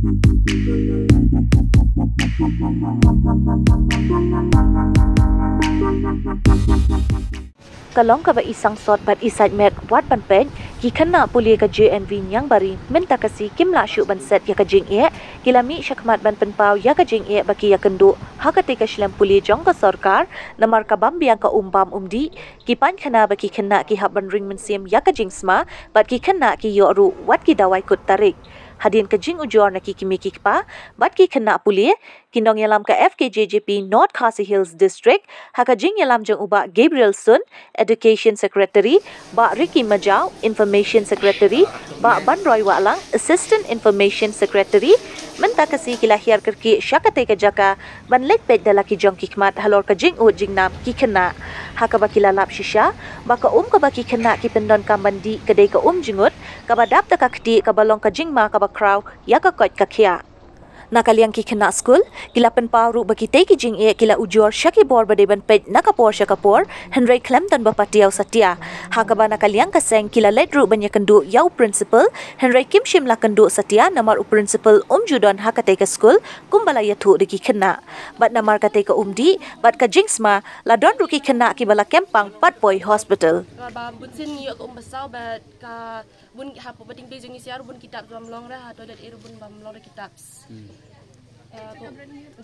Kalong ka ba isang sot bat isad met wat ban pen ki khana puli ka JNV nyang bari minta kasi kimla shu ban set ya ka jing e kilami shakmat ban pen pau ya ka jing e baki ya kendu hakate ka shlam puli jong ka sarkar namar ka bam biang ka umbam umdi ki pan khana baki khana ki haban ring men sim ya ka jing sma bat ki khana ki yo ru wat ki dawai kut tarik hadin ka jing ujor na ki kimi ki pa bat ki khana puli kinong yalam ka FKJJP North Khasi Hills District haka jing yalam jong uba Gabriel Sun Education Secretary ba Ricky Majau Information Secretary ba Ban Roy Walang Assistant Information Secretary menta kasi kilahir kerki syakate ka jaka ban lek pet dalaki jong kikmat halor ka jing u jing nam ki khana haka ba kilalap shisha ba ka ka ba ki khana ki pendon ka mandi kadai ka jingut ka ba dap ta ka kti ka balong ka jing ma ka ba kraw ya ka kot ka khia nakaliang ki khana school kilapen paru baki te ki jing e kila ujor shaki bor bade ban pet nakapor shakapor Henry Clemton bapatiaw satia hakaba nakaliang ka seng kila ledru banya kendu yau principal Henry Kim Shim la kendu satia namar u principal judon hakate ka school kumbala yathu de ki khana bat namar kate ka umdi bat ka jingsma la don ru ki khana ki bala kempang Patboy Hospital ba bunsin yo ko umbasau bat ka bun hapo bating de jing siar bun kitab dalam long ra atau dat iru bun bam long kitab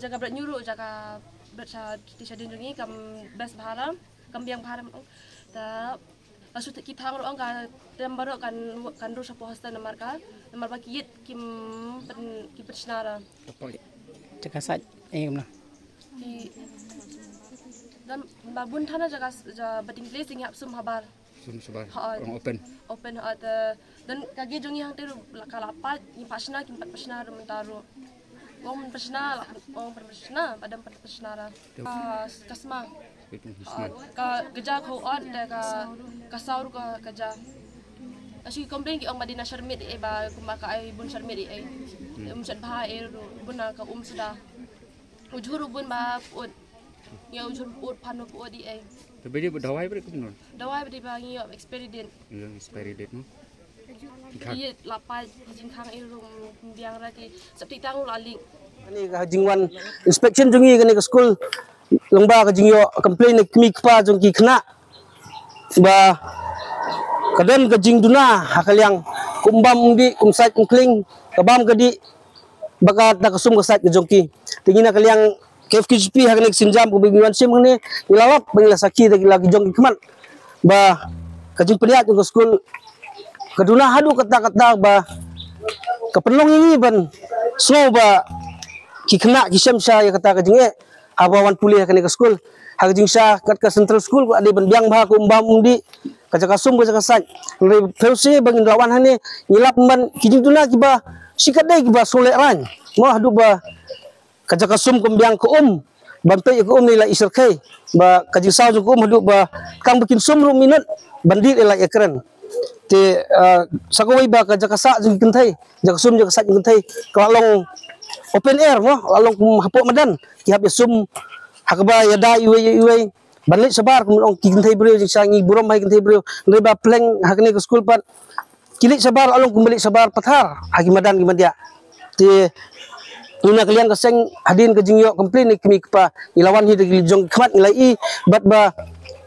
jaga berat nyuruh jaga berat kita sadin jungi kam best bahara kam biang bahara ta asu kita ngro angka dem baru kan ru sapo hosta namar bakiyit kim persnara jaga sat na dan babun thana jaga bating place sing sum habar open dan kage jungi hang teru kalapat ni pasna kim pat pasna mentaru Om persna, padam persna kasma. Ka kerja kau on, ka saur ka kerja. Asyik komplain ki ong madina sharmit ba kumaka ay bun sharmit sad bah bun ka sudah. Ujur bun ba ud. Ya ujur ud panu ud ay. Tapi dia berdawai ber kumnon. Dawai ber ba ngi expiry date. Ya expiry date no. Iya lapai jingkang irung biang rati seperti tangu laling. Ani ka jingwan inspection jungi kani ka school lengba ka jingyo complain ni kimi pa jung ki khna ba kadan ka jing duna hakaliang kumbam di kumsat kling kabam kadi bakat na kasum ka sat ka jong ki tingina kaliang KFKJP hakani sinjam ko bigwan sim ni ilalap bangila saki lagi jong ki khmat ba ka jing peniat ka school kaduna hadu kata-kata ba kapenlong ini ban so ba ki khna ki semsa ya kata ka jinge abawan pulih ka ni ka school ha jing sha kat ka central school ko ade ban biang ba ko umbam undi ka jaka sum ko jaka sai re felse bangin lawan hane ngilap man ki jing tuna ki ba sikat dai ki ba sole ran mo hadu ba ka jaka sum ko biang ko bantai ko ni la isar kai ba ka jing sa ko hadu ba kang bikin sum ru minut bandit la ekran te sakawai ba ka jaka sa jing kentai jaka sum jaka sa jing kentai kalong open air mo along hapo madan ki hab sum hakba yada iwe balik sabar kumlong ki kentai brio jing sangi buram hai kentai brio leba pleng hakne ke school pat kilik sabar along kumbalik sabar pathar hagi madan ki madia te ina kalian ka seng hadin ke jingyo complain ni kimi pa ilawan hi de jong khmat ilai bat ba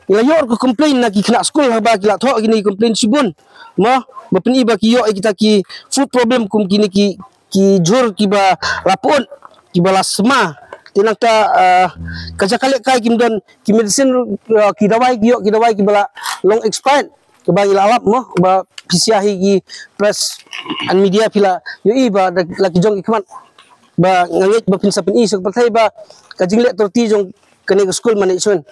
ilayor ko complain na ki khna school ba ki la tho gini complain sibun mo bapni ba ki yo kita ki food problem kum kini ki jur ki ba lapun ki ba lasma tinaka kaja kale kai kim don ki medicine ki dawai ki bala long expired ke ba ilalap mo ba pisiahi ki press and media pila yo i ba laki jong ikmat ba ngangit ba pinsa pin isok pathai ba kajing le torti jong kene school management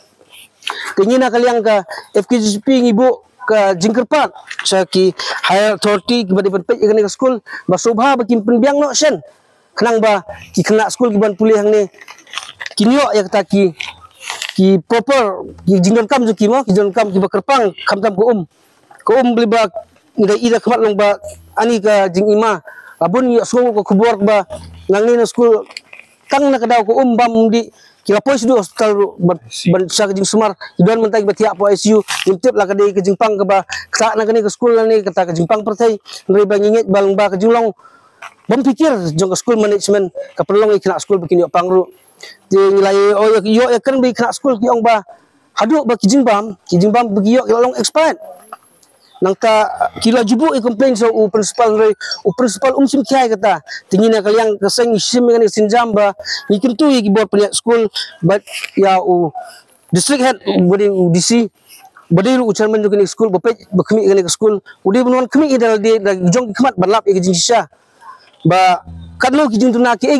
tingina kaliang ka FKJP ngibu ka jingkerpat sa ki higher authority ki ba dipen kene school ba sobha ba kim penbiang no sen kenang ba ki kena school ki ban pulih hang ni kinyo ya kata ki proper ki jingdon kam ju ki mo ki jingdon kam ki ba kerpang kam ko beli ba ngai ida khamat long ba ani ka jing ima abun ya school ko kubur ba nangni na school kang na kadaw ko bam di kila pois du hospital ban sa jing sumar idon mentai batia po ICU intip la kadai ke jingpang ke ba sa na kani ke school ni kata ke jingpang pertai ngai ba ngingit balong ba ke jinglong berpikir jong school management kapelong ikna school bikin yo pangru ti nilai yo kan bi ikna school ki ong ba haduk ba kijing bam bagi yo long expired nangka kila jubu i complain so principal sim kiai kata tingina kaliang keseng sim dengan sinjam ba ikin tu i board punya school but ya district head bodi DC bodi chairman juga ni school bape bakmi dengan school udi bunuan kami idal di jong khmat balap i kijing sha ba kadlo kijing tuna ki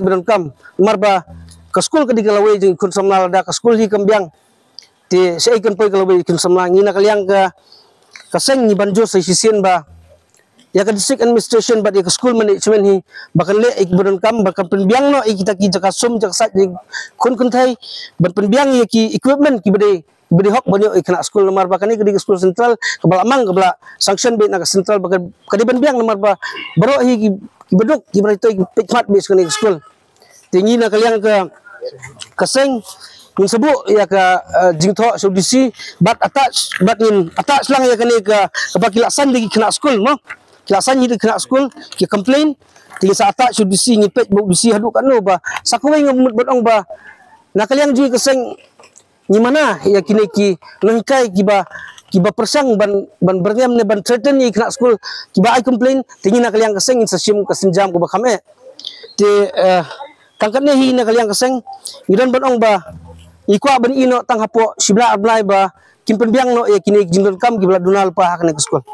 badan kam marba ke school ke digalawe jing kun samnal da ke school hi kambiang ti sei kan poi galawe kun samnal ngina kaliang ka kaseng ni banjo sa sisien ba ya ka district administration ba ke school management hi bakal le ik badan kam bakal penbiang no kita ki jaka sum jak sat kun thai ban penbiang ye ki equipment ki bede hok banyo ikna school nomor ba kani ke school central kebala amang kebala sanction be na central bakal kadi penbiang nomor ba baro hi ki beduk ki berito pikmat bis kani school tinggi na kaliang ke kaseng min sebu ya ka jingtho subdisi bat attach lang ya kani ka kilasan di kena school no kilasan ni kena school ki complain tinggi sa attach subdisi ngipet bu bisi hadu kanu ba sakuwe ngamut bodong ba na kaliang ji kaseng ni mana ya kini ki nangkai ki ba persang ban berngam ne ban threaten ni kena school ki ba I complain tinggi na kaliang kaseng insasim kasinjam ko ba kame ti tangkat ne hi na kaliang kaseng ngidan bodong ba ikwa ban ino tang hapo sibla ablai ba kimpen biang no ya kini jindon kam gibla dunal pa hakne ke school